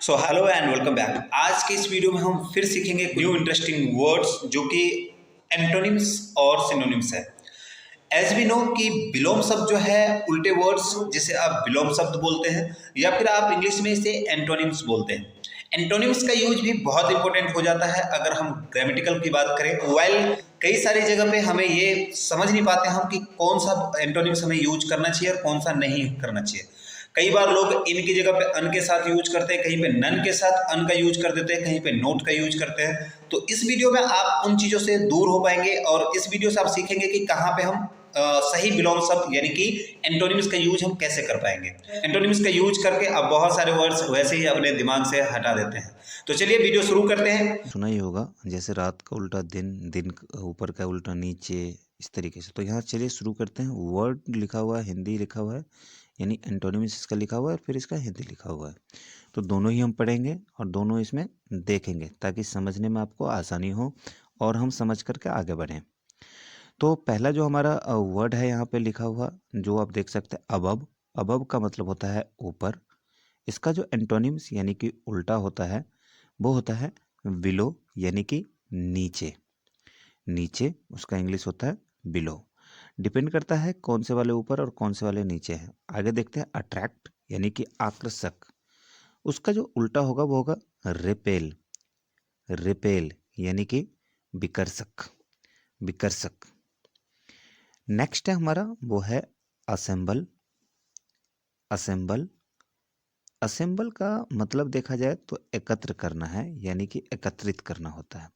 So hello and welcome back. आज के इस वीडियो में हम फिर सीखेंगे न्यू इंटरेस्टिंग वर्ड्स जो कि एंटोनिम्स और सिनोनिम्स है। एज वी नो कि विलोम शब्द जो है उल्टे वर्ड्स जिसे आप विलोम शब्द बोलते हैं या फिर आप इंग्लिश में इसे एंटोनिम्स बोलते हैं। एंटोनिम्स का यूज भी बहुत इंपॉर्टेंट हो जाता है अगर हम ग्रामेटिकल की बात करें। वाइल कई सारी जगह पे हमें ये समझ नहीं पाते हम कि कौन सा एंटोनिम्स हमें यूज करना चाहिए और कौन सा नहीं करना चाहिए। कई बार लोग इन की जगह पे अन के साथ यूज करते हैं, कहीं पे नन के साथ अन का यूज कर देते हैं, कहीं पे नोट का यूज करते हैं। तो इस वीडियो में आप उन चीज़ों से दूर हो पाएंगे और इस वीडियो से आप सीखेंगे कि कहाँ पे हम सही विलोम शब्द यानी कि एंटोनिम्स का यूज हम कैसे कर पाएंगे। एंटोनिम्स का यूज करके आप बहुत सारे वर्ड्स वैसे ही अपने दिमाग से हटा देते हैं। तो चलिए वीडियो शुरू करते हैं। सुना ही होगा, जैसे रात का उल्टा दिन, दिन ऊपर का उल्टा नीचे, इस तरीके से। तो यहाँ चलिए शुरू करते हैं। वर्ड लिखा हुआ है, हिंदी लिखा हुआ है, यानी एंटोनिम्स इसका लिखा हुआ है और फिर इसका हिंदी लिखा हुआ है। तो दोनों ही हम पढ़ेंगे और दोनों इसमें देखेंगे ताकि समझने में आपको आसानी हो और हम समझ करके आगे बढ़ें। तो पहला जो हमारा वर्ड है यहाँ पे लिखा हुआ, जो आप देख सकते हैं, अबब। अबब का मतलब होता है ऊपर। इसका जो एंटोनिम्स यानी कि उल्टा होता है वो होता है बिलो, यानी कि नीचे। नीचे उसका इंग्लिश होता है बिलो। डिपेंड करता है कौन से वाले ऊपर और कौन से वाले नीचे हैं। आगे देखते हैं, अट्रैक्ट यानी कि आकर्षक। उसका जो उल्टा होगा वो होगा रिपेल। रिपेल यानी कि विकर्षक। विकर्षक। नेक्स्ट है हमारा वो है असेंबल। असेंबल। असेंबल का मतलब देखा जाए तो एकत्र करना है, यानी कि एकत्रित करना होता है।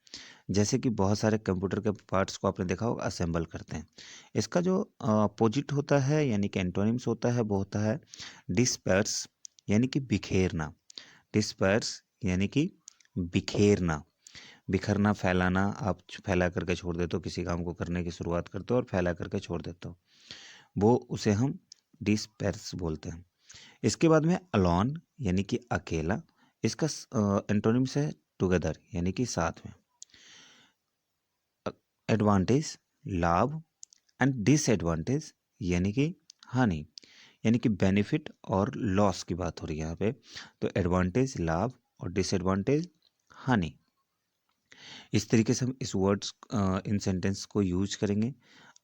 जैसे कि बहुत सारे कंप्यूटर के पार्ट्स को आपने देखा होगा असेंबल करते हैं। इसका जो अपोजिट होता है यानी कि एंटोनिम्स होता है वो होता है डिस्पर्स, यानी कि बिखेरना। डिस्पर्स यानी कि बिखेरना। बिखरना, फैलाना। आप फैला करके छोड़ देते हो, किसी काम को करने की शुरुआत करते हो और फैला करके छोड़ देते हो, वो उसे हम डिस्पर्स बोलते हैं। इसके बाद में अलोन यानी कि अकेला। इसका एंटोनिम्स है टुगेदर, यानी कि साथ में। एडवांटेज लाभ, एंड डिसएडवांटेज यानी कि हानि, यानी कि बेनिफिट और लॉस की बात हो रही है यहाँ पे। तो एडवांटेज लाभ और डिसएडवांटेज हानि। इस तरीके से हम इस वर्ड्स इन सेंटेंस को यूज करेंगे।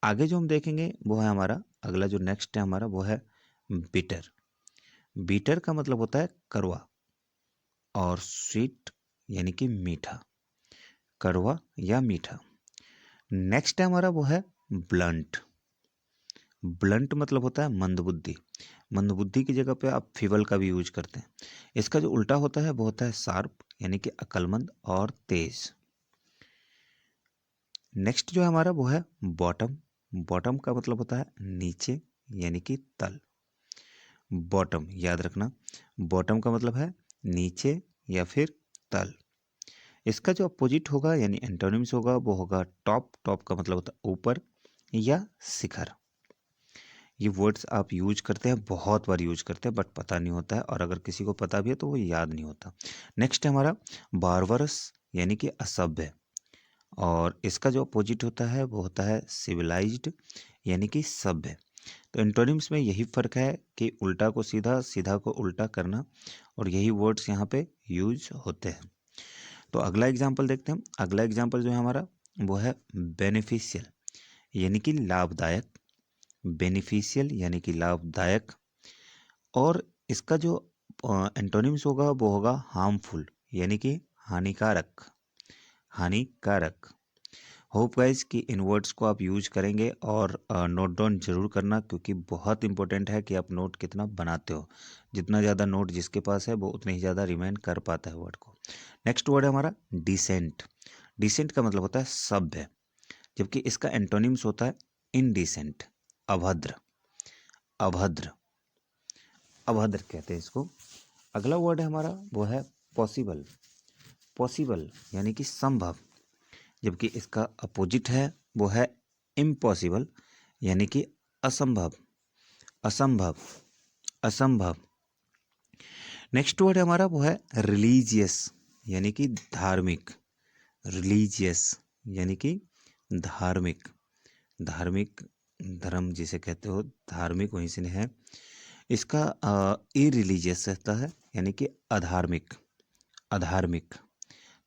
आगे जो हम देखेंगे वो है हमारा अगला, जो नेक्स्ट है हमारा वो है बिटर। बिटर का मतलब होता है कड़वा और स्वीट यानी कि मीठा। कड़वा या मीठा। नेक्स्ट है हमारा वो है ब्लंट। ब्लंट मतलब होता है मंदबुद्धि। मंदबुद्धि की जगह पे आप फिवल का भी यूज करते हैं। इसका जो उल्टा होता है वो होता है शार्प, यानी कि अक्लमंद और तेज। नेक्स्ट जो है हमारा वो है बॉटम। बॉटम का मतलब होता है नीचे, यानी कि तल। बॉटम याद रखना, बॉटम का मतलब है नीचे या फिर तल। इसका जो अपोजिट होगा यानी एंटोनिम्स होगा वो होगा टॉप। टॉप का मतलब होता है ऊपर या शिखर। ये वर्ड्स आप यूज करते हैं, बहुत बार यूज करते हैं, बट पता नहीं होता है, और अगर किसी को पता भी है तो वो याद नहीं होता। नेक्स्ट है हमारा बारबरस, यानी कि असभ्य। और इसका जो अपोजिट होता है वो होता है सिविलाइज्ड, यानी कि सभ्य। तो एंटोनिम्स में यही फर्क है कि उल्टा को सीधा, सीधा को उल्टा करना, और यही वर्ड्स यहाँ पे यूज होते हैं। तो अगला एग्जाम्पल देखते हैं। अगला एग्जाम्पल जो है हमारा वो है बेनिफिशियल, यानी कि लाभदायक। बेनिफिशियल यानी कि लाभदायक। और इसका जो एंटोनिम्स होगा वो होगा हार्मफुल, यानी कि हानिकारक। हानिकारक। होप गाइज कि इन वर्ड्स को आप यूज करेंगे और नोट डाउन जरूर करना, क्योंकि बहुत इंपॉर्टेंट है कि आप नोट कितना बनाते हो। जितना ज़्यादा नोट जिसके पास है वो उतने ही ज़्यादा रिमेन कर पाता है वर्ड को। नेक्स्ट वर्ड है हमारा डिसेंट। डिसेंट का मतलब होता है सभ्य, जबकि इसका एंटोनिम्स होता है इनडिसेंट, अभद्र। अभद्र। अभद्र कहते हैं इसको। अगला वर्ड है हमारा वो है पॉसिबल। पॉसिबल यानी कि संभव, जबकि इसका अपोजिट है वो है इम्पॉसिबल, यानी कि असंभव। असंभव। असंभव। नेक्स्ट वर्ड हमारा वो है रिलीजियस, यानी कि धार्मिक। रिलीजियस यानी कि धार्मिक। धार्मिक, धर्म जिसे कहते हो, धार्मिक वहीं से है। इसका इरिलीजियस रहता है, यानी कि अधार्मिक। अधार्मिक,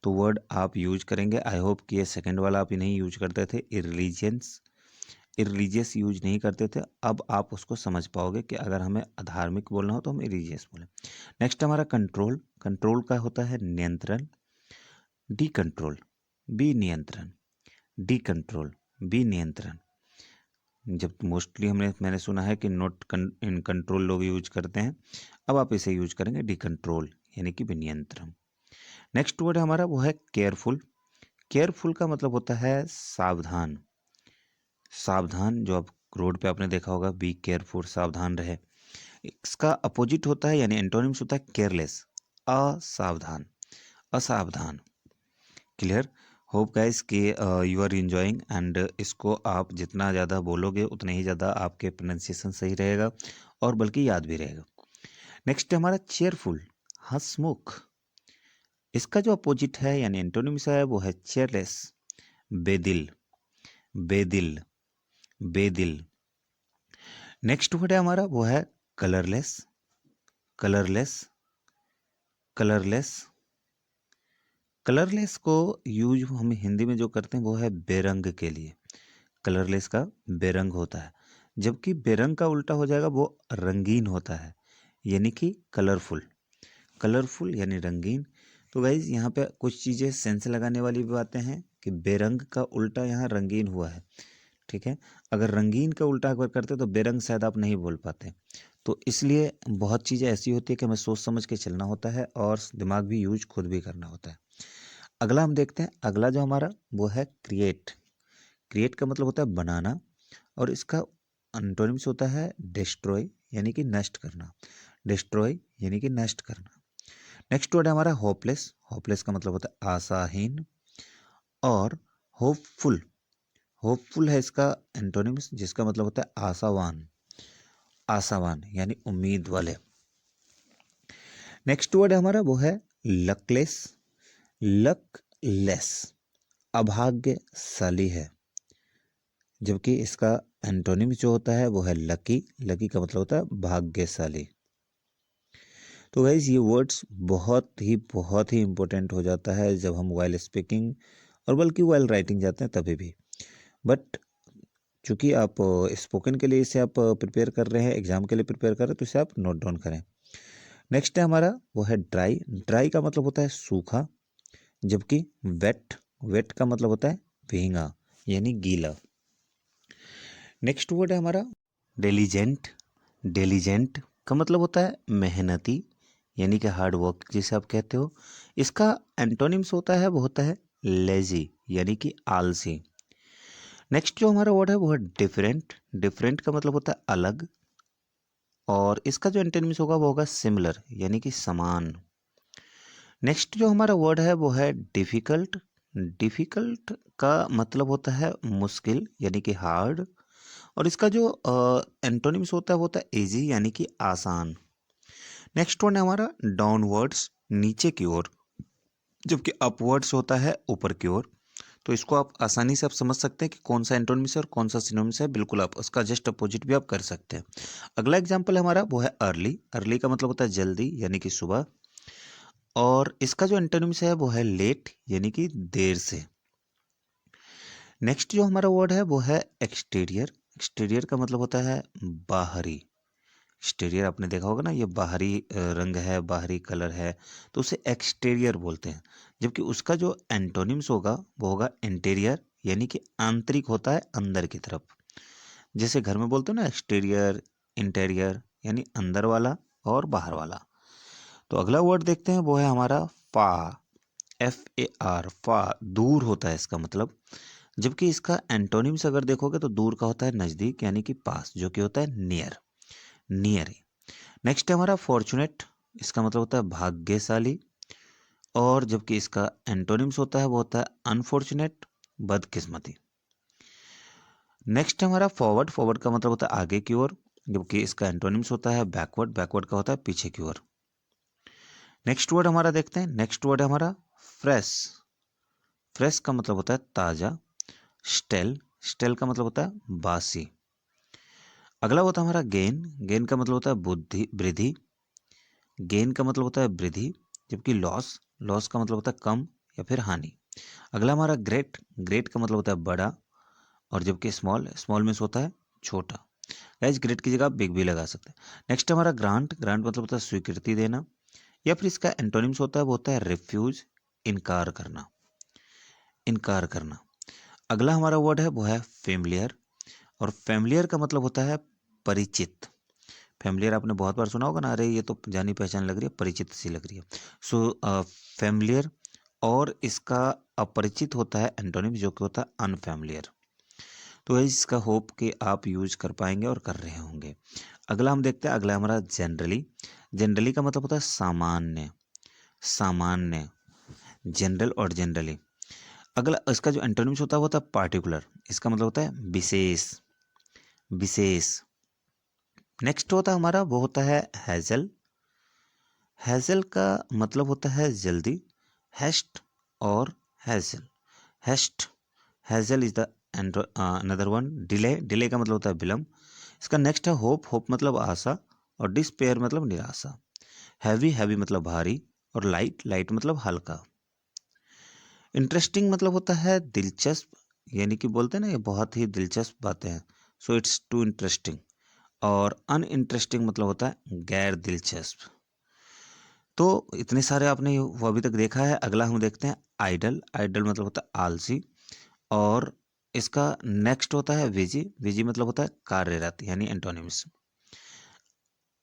तो वर्ड आप यूज करेंगे। आई होप कि ये सेकंड वाला आप नहीं यूज करते थे, इरिलीजियस यूज नहीं करते थे। अब आप उसको समझ पाओगे कि अगर हमें अधार्मिक बोलना हो तो हम इरिलीजियस बोलें। नेक्स्ट हमारा कंट्रोल, कंट्रोल का होता है नियंत्रण। डी कंट्रोल, बी नियंत्रण, डी कंट्रोल, बी नियंत्रण। जब मोस्टली मैंने सुना है कि नॉट इन कंट्रोल लोग यूज करते हैं, अब आप इसे यूज करेंगे डी कंट्रोल यानी कि विनियंत्रण। नेक्स्ट वर्ड हमारा वो है केयरफुल। केयरफुल का मतलब होता है सावधान। सावधान, जो आप रोड पे आपने देखा होगा, बी केयरफुल, सावधान रहे। इसका अपोजिट होता है यानी एंटोनिम्स होता है केयरलेस, असावधान, असावधान। क्लियर? होप गाइस कि यू आर इंजॉइंग एंड इसको आप जितना ज़्यादा बोलोगे उतने ही ज़्यादा आपके प्रोनाउंसिएशन सही रहेगा और बल्कि याद भी रहेगा। नेक्स्ट हमारा चेयरफुल, हंसमुख। इसका जो अपोजिट है यानी एंटोनिम्स है वो है चेयरलेस, बेदिल, बेदिल, बेदिल। नेक्स्ट वर्ड है हमारा वो है कलरलेस, कलरलेस, कलरलेस। कलरलेस को यूज हम हिंदी में जो करते हैं वो है बेरंग के लिए। कलरलेस का बेरंग होता है, जबकि बेरंग का उल्टा हो जाएगा, वो रंगीन होता है यानी कि कलरफुल। कलरफुल यानी रंगीन। तो गाइज यहाँ पे कुछ चीज़ें सेंस लगाने वाली भी बातें हैं कि बेरंग का उल्टा यहाँ रंगीन हुआ है। ठीक है, अगर रंगीन का उल्टा अगर करते तो बेरंग शायद आप नहीं बोल पाते। तो इसलिए बहुत चीज़ें ऐसी होती है कि हमें सोच समझ के चलना होता है और दिमाग भी यूज खुद भी करना होता है। अगला हम देखते हैं, अगला जो हमारा वो है क्रिएट। क्रिएट का मतलब होता है बनाना और इसका एंटोनिम्स होता है डिस्ट्रॉय यानी कि नष्ट करना, डिस्ट्रॉय यानी कि नष्ट करना। नेक्स्ट वर्ड है हमारा होपलेस। होपलेस का मतलब होता है आशाहीन। और होपफुल, होपफुल है इसका एंटोनिम्स, जिसका मतलब होता है आशावान, आशावान यानी उम्मीद वाले। नेक्स्ट वर्ड है हमारा वो है लकलेस, लकलेस, अभाग्यशाली है, जबकि इसका एंटोनिम जो होता है वो है लकी। लकी का मतलब होता है भाग्यशाली। तो गाइज ये वर्ड्स बहुत ही इम्पोर्टेंट हो जाता है जब हम वाइल स्पीकिंग और बल्कि वाइल राइटिंग जाते हैं तभी भी। बट चूंकि आप स्पोकन के लिए इसे आप प्रिपेयर कर रहे हैं, एग्जाम के लिए प्रिपेयर कर रहे हैं, तो इसे आप नोट डाउन करें। नेक्स्ट है हमारा वो है ड्राई। ड्राई का मतलब होता है सूखा, जबकि वेट, वेट का मतलब होता है भींगा यानी गीला। नेक्स्ट वर्ड है हमारा डेलीजेंट। डेलीजेंट का मतलब होता है मेहनती यानी कि हार्ड वर्क जिसे आप कहते हो। इसका एंटोनिम्स होता है वो होता है लेजी यानी कि आलसी। नेक्स्ट जो हमारा वर्ड है वो है डिफरेंट। डिफरेंट का मतलब होता है अलग और इसका जो एंटोनिम्स होगा वो होगा सिमिलर यानी कि समान। नेक्स्ट जो हमारा वर्ड है वो है डिफ़िकल्ट। डिफ़िकल्ट का मतलब होता है मुश्किल यानी कि हार्ड और इसका जो एंटोनिम्स होता है वो होता है इजी यानी कि आसान। नेक्स्ट वन है हमारा डाउनवर्ड्स, नीचे की ओर, जबकि अपवर्ड्स होता है ऊपर की ओर। तो इसको आप आसानी से आप समझ सकते हैं कि कौन सा एंटोनिम्स है और कौन सा सिनोनिम्स है। बिल्कुल आप उसका जस्ट अपोजिट भी आप कर सकते हैं। अगला एग्जाम्पल हमारा वो है अर्ली। अर्ली का मतलब होता है जल्दी यानी कि सुबह और इसका जो एंटोनिम्स है वो है लेट यानी कि देर से। नेक्स्ट जो हमारा वर्ड है वो है एक्सटीरियर। एक्सटीरियर का मतलब होता है बाहरी। एक्सटीरियर आपने देखा होगा ना, ये बाहरी रंग है, बाहरी कलर है, तो उसे एक्सटीरियर बोलते हैं। जबकि उसका जो एंटोनिम्स होगा वो होगा इंटीरियर यानी कि आंतरिक होता है, अंदर की तरफ। जैसे घर में बोलते हो ना एक्सटीरियर, इंटीरियर यानी अंदर वाला और बाहर वाला। तो अगला वर्ड देखते हैं वो है हमारा फा। FAR, फा, दूर होता है इसका मतलब। जबकि इसका एंटोनिम्स अगर देखोगे तो दूर का होता है नज़दीक यानी कि पास, जो कि होता है नियर, नियर। नेक्स्ट है हमारा फॉर्चुनेट। इसका मतलब होता है भाग्यशाली और जबकि इसका एंटोनिम्स होता है वो होता है अनफॉर्चुनेट, बदकिस्मती। नेक्स्ट है हमारा फॉरवर्ड। फॉरवर्ड का मतलब होता है आगे की ओर, जबकि इसका एंटोनिम्स होता है बैकवर्ड। बैकवर्ड का होता है पीछे की ओर। नेक्स्ट वर्ड हमारा देखते हैं, नेक्स्ट वर्ड है हमारा फ्रेश। फ्रेश का मतलब होता है ताज़ा। स्टेल, स्टेल का मतलब होता है बासी। अगला होता है हमारा गेन। गेन का मतलब होता है बुद्धि, वृद्धि। गेन का मतलब होता है वृद्धि जबकि लॉस का मतलब होता है कम या फिर हानि। अगला हमारा ग्रेट का मतलब होता है बड़ा, और जबकि स्मॉल मीन्स होता है छोटा। गाइस ग्रेट की जगह आप बिग भी लगा सकते हैं। नेक्स्ट हमारा ग्रांट मतलब होता है स्वीकृति देना, या फिर इसका एंटोनिम्स होता है वो होता है रिफ्यूज, इनकार करना। अगला हमारा वर्ड है वो है फेमिलियर, और फेमिलियर का मतलब होता है परिचित। फेमिलियर आपने बहुत बार सुना होगा ना, अरे ये तो जानी पहचान लग रही है, परिचित सी लग रही है। सो फेमिलियर, और इसका अपरिचित होता है एंटोनिम जो कि होता है अनफेमिलियर। तो इसका होप कि आप यूज कर पाएंगे और कर रहे होंगे। अगला हम देखते हैं, अगला हमारा जनरली का मतलब होता है सामान्य, जनरल और जनरली। अगला इसका जो एंटोनिम्स होता है वो होता है पार्टिकुलर, इसका मतलब होता है विशेष। नेक्स्ट होता है हमारा वो होता है हैजल का मतलब होता है जल्दी, हेस्ट और hassle is the another one. Delay का मतलब होता है विलंब। इसका नेक्स्ट है होप मतलब आशा, और डिस्पेयर मतलब निराशा। हैवी मतलब भारी, और लाइट मतलब हल्का। इंटरेस्टिंग मतलब होता है दिलचस्प, यानी कि बोलते हैं ना ये बहुत ही दिलचस्प बातें हैं, सो इट्स टू इंटरेस्टिंग। और अनइंटरेस्टिंग मतलब होता है गैर दिलचस्प। तो इतने सारे आपने वो अभी तक देखा है। अगला हम देखते हैं आइडल मतलब होता है आलसी, और इसका नेक्स्ट होता है विजी मतलब होता है कार्यरत, यानी एंटोनिम्स।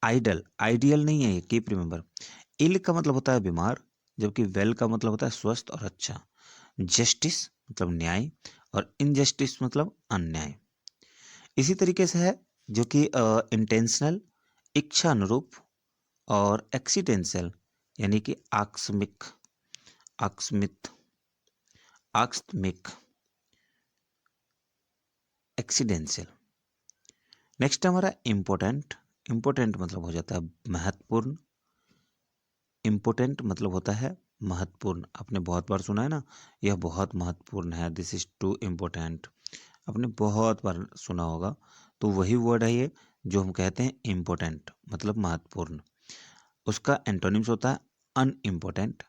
आइडियल नहीं है ये, कीप रिमेंबर। इल का मतलब होता है बीमार, जबकि वेल का मतलब होता है स्वस्थ और अच्छा। जस्टिस मतलब न्याय, और इनजस्टिस मतलब अन्याय। इसी तरीके से है जो कि इंटेंशनल इच्छा अनुरूप, और एक्सीडेंशियल यानी कि आकस्मिक एक्सीडेंशियल। नेक्स्ट हमारा इम्पोर्टेंट मतलब हो जाता है महत्वपूर्ण। इम्पोर्टेंट मतलब होता है महत्वपूर्ण, आपने बहुत बार सुना है ना, यह बहुत महत्वपूर्ण है, दिस इज टू इम्पोर्टेंट, आपने बहुत बार सुना होगा। तो वही वर्ड है ये जो हम कहते हैं इम्पोर्टेंट मतलब महत्वपूर्ण। उसका एंटोनिम्स होता है अनइम्पोर्टेंट,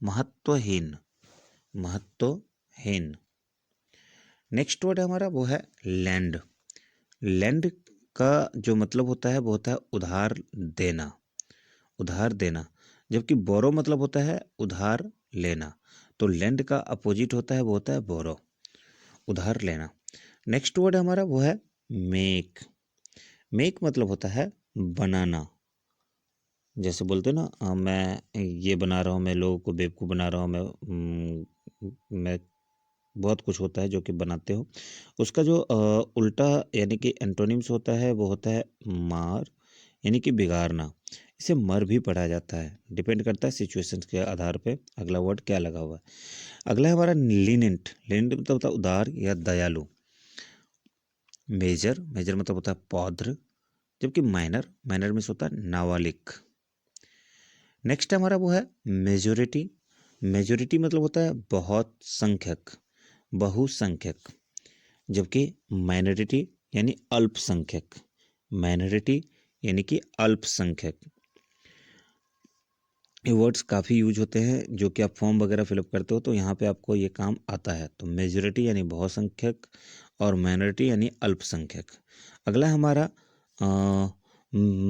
महत्वहीन। नेक्स्ट वर्ड हमारा वो है लैंड का जो मतलब होता है वो होता है उधार देना, जबकि बोरो मतलब होता है उधार लेना। तो लैंड का अपोजिट होता है वो होता है बोरो, उधार लेना। नेक्स्ट वर्ड हमारा वो है मेक मतलब होता है बनाना। जैसे बोलते हैं ना, मैं ये बना रहा हूँ, मैं लोगों को बेवकूफ़ बना रहा हूँ, मैं बहुत कुछ होता है जो कि बनाते हो। उसका जो उल्टा यानी कि एंटोनिम्स होता है वो होता है मार, यानी कि बिगाड़ना। इसे मर भी पढ़ा जाता है, डिपेंड करता है सिचुएशंस के आधार पे अगला वर्ड क्या लगा हुआ है। अगला है हमारा लीनेंट मतलब होता है उदार या दयालु। मेजर मतलब होता है पौध्र, जबकि माइनर में होता है नाबालिग। नेक्स्ट हमारा वो है मेजोरिटी मतलब होता है बहुसंख्यक, जबकि माइनॉरिटी यानी अल्पसंख्यक। ये वर्ड्स काफ़ी यूज होते हैं जो कि आप फॉर्म वगैरह फिलअप करते हो, तो यहाँ पे आपको ये काम आता है। तो मेजोरिटी यानी बहुसंख्यक, और माइनॉरिटी यानी अल्पसंख्यक। अगला हमारा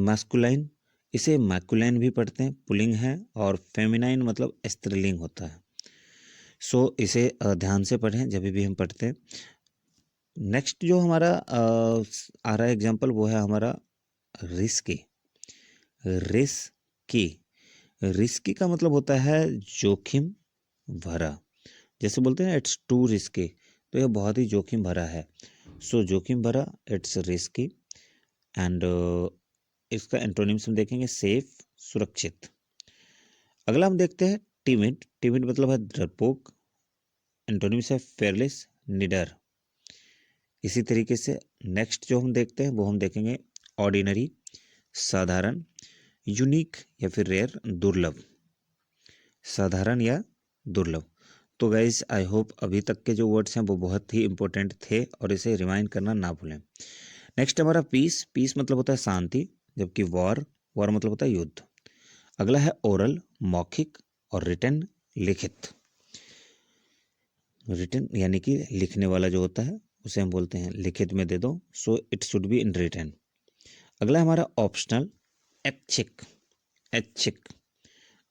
मैस्कुलाइन, इसे मैकुलाइन भी पढ़ते हैं, पुल्लिंग है, और फेमिनाइन मतलब स्त्रीलिंग होता है। सो इसे ध्यान से पढ़ें जब भी हम पढ़ते हैं। नेक्स्ट जो हमारा आ रहा है एग्जाम्पल वो है हमारा रिस्की का मतलब होता है जोखिम भरा। जैसे बोलते हैं इट्स टू रिस्की, तो यह बहुत ही जोखिम भरा है। सो जोखिम भरा, इट्स रिस्की। एंड इसका एंटोनिम्स हम देखेंगे सेफ, सुरक्षित। अगला हम देखते हैं टिमिड मतलब है डरपोक, एंटोनिम्स है फेयरलेस, निडर। इसी तरीके से नेक्स्ट जो हम देखते हैं वो हम देखेंगे ऑर्डिनरी, साधारण, यूनिक या फिर रेयर, दुर्लभ। साधारण या दुर्लभ। तो गाइस आई होप अभी तक के जो वर्ड्स हैं वो बहुत ही इंपॉर्टेंट थे, और इसे रिमाइंड करना ना भूलें। नेक्स्ट हमारा पीस मतलब होता है शांति, जबकि वॉर मतलब होता है युद्ध। अगला है ओरल, मौखिक, और रिटन, लिखित। रिटन यानी कि लिखने वाला जो होता है उसे हम बोलते हैं लिखित में दे दो, so it should be in written. अगला है हमारा ऑप्शनल, ऐच्छिक। ऐच्छिक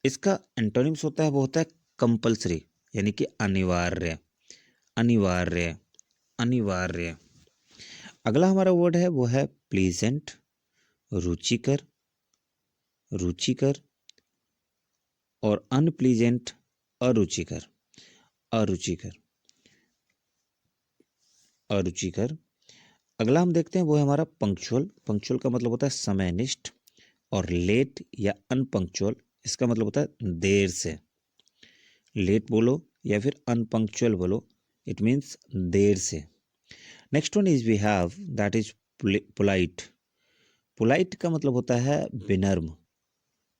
इसका एंटोनिम्स होता है, वो होता है कंपल्सरी यानी कि अनिवार्य, अनिवार्य, अनिवार्य। अगला हमारा वर्ड है वो है प्लीजेंट, रुचिकर, रुचिकर, और अनप्लीजेंट, अरुचिकर, अरुचिकर, अरुचिकर। अगला हम देखते हैं वो है हमारा पंक्चुअल। पंक्चुअल का मतलब होता है समयनिष्ठ, और लेट या अनपंक्चुअल इसका मतलब होता है देर से। लेट बोलो या फिर अनपंक्चुअल बोलो, इट मीन्स देर से। Next one is we have that is polite. Polite का मतलब होता है विनम्र,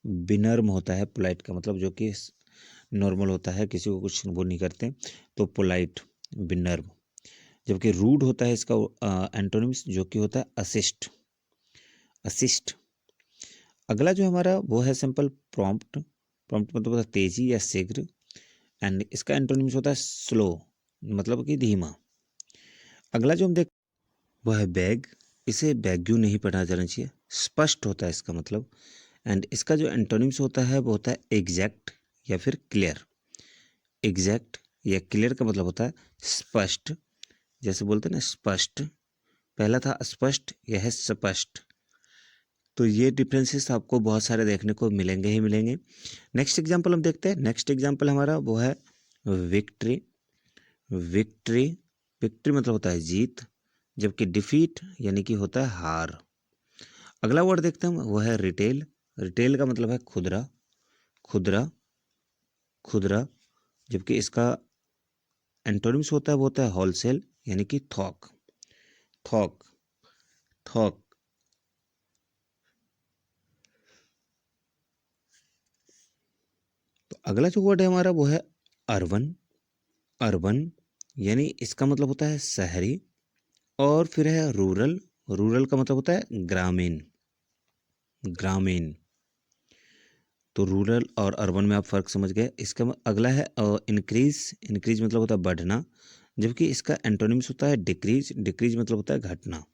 विनम्र होता है पोलाइट का मतलब, जो कि नॉर्मल होता है, किसी को कुछ वो नहीं करते, तो पोलाइट, विनम्र। जबकि रूड होता है इसका एंटोनिम्स, जो कि होता है असिस्ट, असिस्ट। अगला जो हमारा वो है सिंपल प्रॉम्प्ट। प्रॉम्प्ट मतलब होता है तेजी या शीघ्र, एंड इसका एंटोनिम्स होता है स्लो, मतलब कि धीमा। अगला जो हम देख वो है बैग। इसे बैग्यू नहीं पढ़ा जाना चाहिए, स्पष्ट होता है इसका मतलब। एंड इसका जो एंटोनिम्स होता है वो होता है एग्जैक्ट या फिर क्लियर। एग्जैक्ट या क्लियर का मतलब होता है स्पष्ट, जैसे बोलते हैं ना स्पष्ट, पहला था स्पष्ट, यह है स्पष्ट। तो ये डिफरेंसेस आपको बहुत सारे देखने को मिलेंगे ही मिलेंगे। नेक्स्ट एग्जांपल हम देखते हैं। नेक्स्ट एग्जांपल हमारा वो है विक्ट्री। विक्ट्री, विक्ट्री मतलब होता है जीत, जबकि डिफीट यानी कि होता है हार। अगला वर्ड देखते हैं वो है रिटेल। रिटेल का मतलब है खुदरा, खुदरा, खुदरा, जबकि इसका एंटोनिम्स होता है वो होता है होलसेल यानी कि थोक, थोक, थोक। तो अगला जो वर्ड है हमारा वो है अर्बन। अर्बन यानी इसका मतलब होता है शहरी, और फिर है रूरल। रूरल का मतलब होता है ग्रामीण, ग्रामीण। तो रूरल और अर्बन में आप फर्क समझ गए। इसका अगला है इंक्रीज। इंक्रीज मतलब होता है बढ़ना, जबकि इसका एंटोनिम्स होता है डिक्रीज। डिक्रीज मतलब होता है घटना।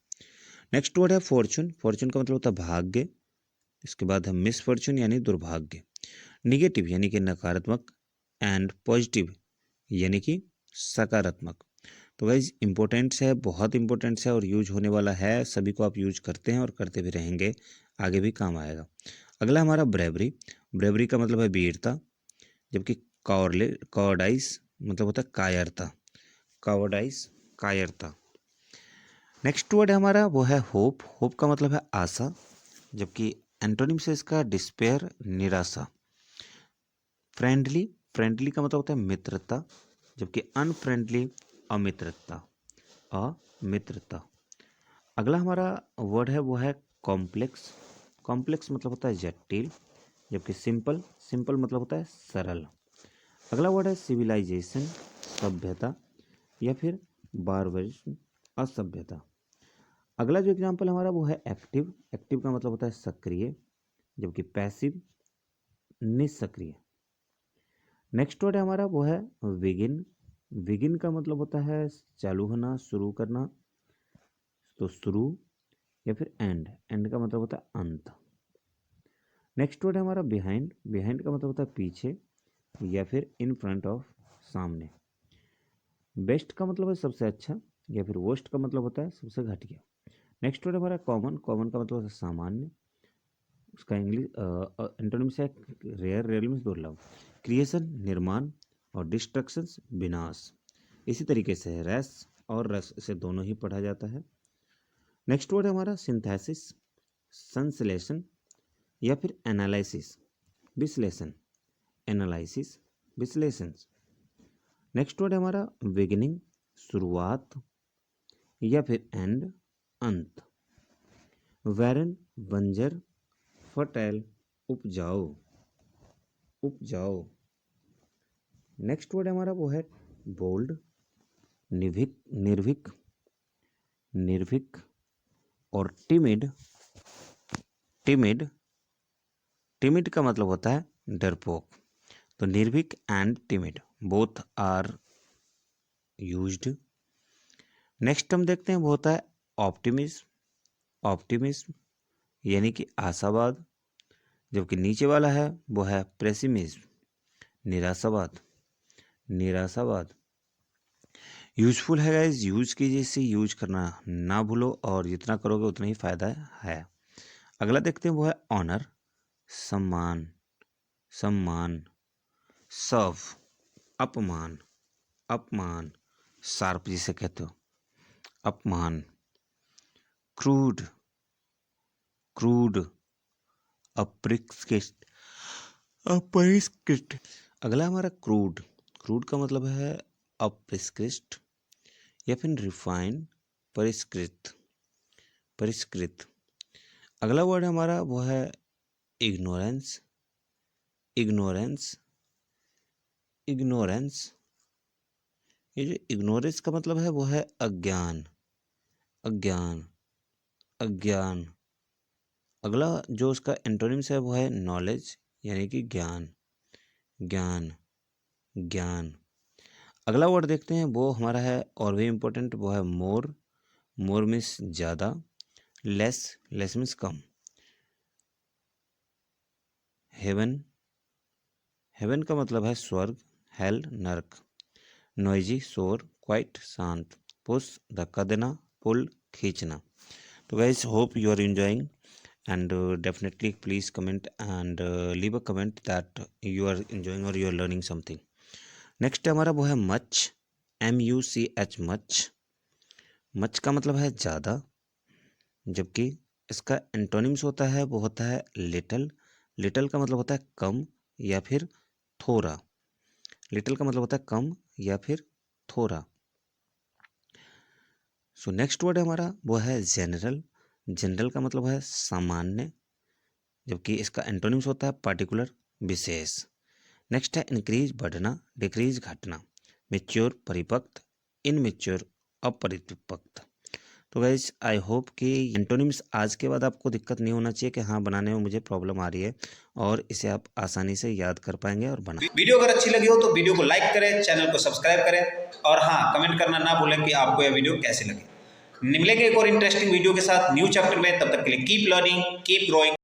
नेक्स्ट वर्ड है फॉर्चून। फॉर्चून का मतलब होता है भाग्य। इसके बाद है मिसफॉर्चून यानी दुर्भाग्य। निगेटिव यानी कि नकारात्मक, एंड पॉजिटिव यानी कि सकारात्मक। तो गाइज इंपॉर्टेंट्स है, बहुत इंपॉर्टेंट्स है और यूज होने वाला है, सभी को आप यूज करते हैं और करते भी रहेंगे, आगे भी काम आएगा। अगला हमारा ब्रेवरी। ब्रेवरी का मतलब है वीरता, जबकि कॉर्ले कॉर्डाइस मतलब होता है कायरता, कॉर्डाइस, कायरता। नेक्स्ट वर्ड हमारा वो है होप। होप का मतलब है आशा, जबकि एंटोनिम से इसका डिस्पेयर, निराशा। फ्रेंडली, फ्रेंडली का मतलब होता है मित्रता, जबकि अनफ्रेंडली, अमित्रता, अमित्रता। अगला हमारा वर्ड है वो है कॉम्प्लेक्स। कॉम्प्लेक्स मतलब होता है जटिल, जबकि सिंपल, सिंपल मतलब होता है सरल। अगला वर्ड है सिविलाइजेशन, सभ्यता, या फिर बारबरिज्म, असभ्यता। अगला जो एग्जांपल हमारा वो है एक्टिव। एक्टिव का मतलब होता है सक्रिय, जबकि पैसिव, निष्क्रिय। नेक्स्ट वर्ड है हमारा वो है विगिन। विगिन का मतलब होता है चालू होना, शुरू करना, तो शुरू, या फिर एंड। एंड का मतलब होता है अंत। नेक्स्ट वर्ड है हमारा बिहाइंड। बिहाइंड का मतलब होता है पीछे, या फिर इन फ्रंट ऑफ, सामने। बेस्ट का मतलब है सबसे अच्छा, या फिर वर्स्ट का मतलब होता है सबसे घटिया। नेक्स्ट वर्ड हमारा कॉमन। कॉमन का मतलब होता है सामान्य, उसका इंग्लिश एंटोनिम्स है रेयर, रेयर मीन्स दुर्लभ। क्रिएशन, निर्माण, और डिस्ट्रक्शंस, विनाश। इसी तरीके से है रस और रस, इसे दोनों ही पढ़ा जाता है। नेक्स्ट वर्ड है हमारा सिंथेसिस, संश्लेषण, या फिर एनालिसिस, विश्लेषण, एनालिसिस, विश्लेषण। नेक्स्ट वर्ड है हमारा बिगिनिंग, शुरुआत, या फिर एंड, अंत। वैरन, बंजर, फर्टाइल, उपजाऊ, उपजाऊ। नेक्स्ट वर्ड हमारा वो है बोल्ड, निर्भीक, निर्भीक, निर्भीक, और टिमिड, टिमिड, टिमिड का मतलब होता है डरपोक। तो निर्भीक and timid both are used. Next हम देखते हैं वो होता है ऑप्टिमिज्म। ऑप्टिमिज्म यानी कि आशावाद। जबकि नीचे वाला है वो है पेसिमिज्म, निराशावाद। निराशावाद यूजफुल है गाइस, यूज कीजिए, इसे यूज करना ना भूलो और जितना करोगे उतना ही फायदा है। अगला देखते हैं वो है ऑनर, सम्मान। सम्मान सर्व, अपमान। अपमान शार्प जिसे कहते हो, अपमान। क्रूड, क्रूड अपरिष्कृत, अपरिष्कृत। अगला हमारा क्रूड। क्रूड का मतलब है अपरिष्कृत या फिर रिफाइन, परिष्कृत, परिष्कृत। अगला वर्ड हमारा वो है इग्नोरेंस। इग्नोरेंस, इग्नोरेंस ये जो इग्नोरेंस का मतलब है वो है अज्ञान, अज्ञान, अज्ञान। अगला जो उसका एंटोनिम्स है वो है नॉलेज यानी कि ज्ञान, ज्ञान, ज्ञान। अगला वर्ड देखते हैं वो हमारा है और भी इम्पोर्टेंट, वो है मोर। मोर मीन्स ज़्यादा, लेस, लेस मीन्स कम। हेवन, हेवन का मतलब है स्वर्ग, हेल नरक। नॉइजी शोर, क्वाइट शांत। पुश धक्का देना, पुल खींचना। तो guys hope you are enjoying and definitely please comment and leave a comment that you are enjoying or you are learning something. Next हमारा वो है मच, MUCH, मच। मच का मतलब है ज़्यादा, जबकि इसका एंटोनिम्स होता है वो होता है लिटल। लिटल का मतलब होता है कम या फिर थोड़ा। लिटल का मतलब होता है कम या फिर थोड़ा। सो नेक्स्ट वर्ड हमारा वो है जनरल। जनरल का मतलब है सामान्य, जबकि इसका एंटोनिम्स होता है पार्टिकुलर, विशेष। नेक्स्ट है इंक्रीज बढ़ना, डिक्रीज घटना। मेच्योर परिपक्व, इनमेच्योर अपरिपक्व। तो गाइज आई होप कि एंटोनिम्स आज के बाद आपको दिक्कत नहीं होना चाहिए कि हाँ बनाने में मुझे प्रॉब्लम आ रही है, और इसे आप आसानी से याद कर पाएंगे और बना। वीडियो अगर अच्छी लगी हो तो वीडियो को लाइक करें, चैनल को सब्सक्राइब करें और हाँ कमेंट करना ना भूलें कि आपको यह वीडियो कैसे लगे। मिलेंगे एक और इंटरेस्टिंग वीडियो के साथ न्यू चैप्टर में, तब तक के लिए कीप लर्निंग, कीप ग्रोइंग।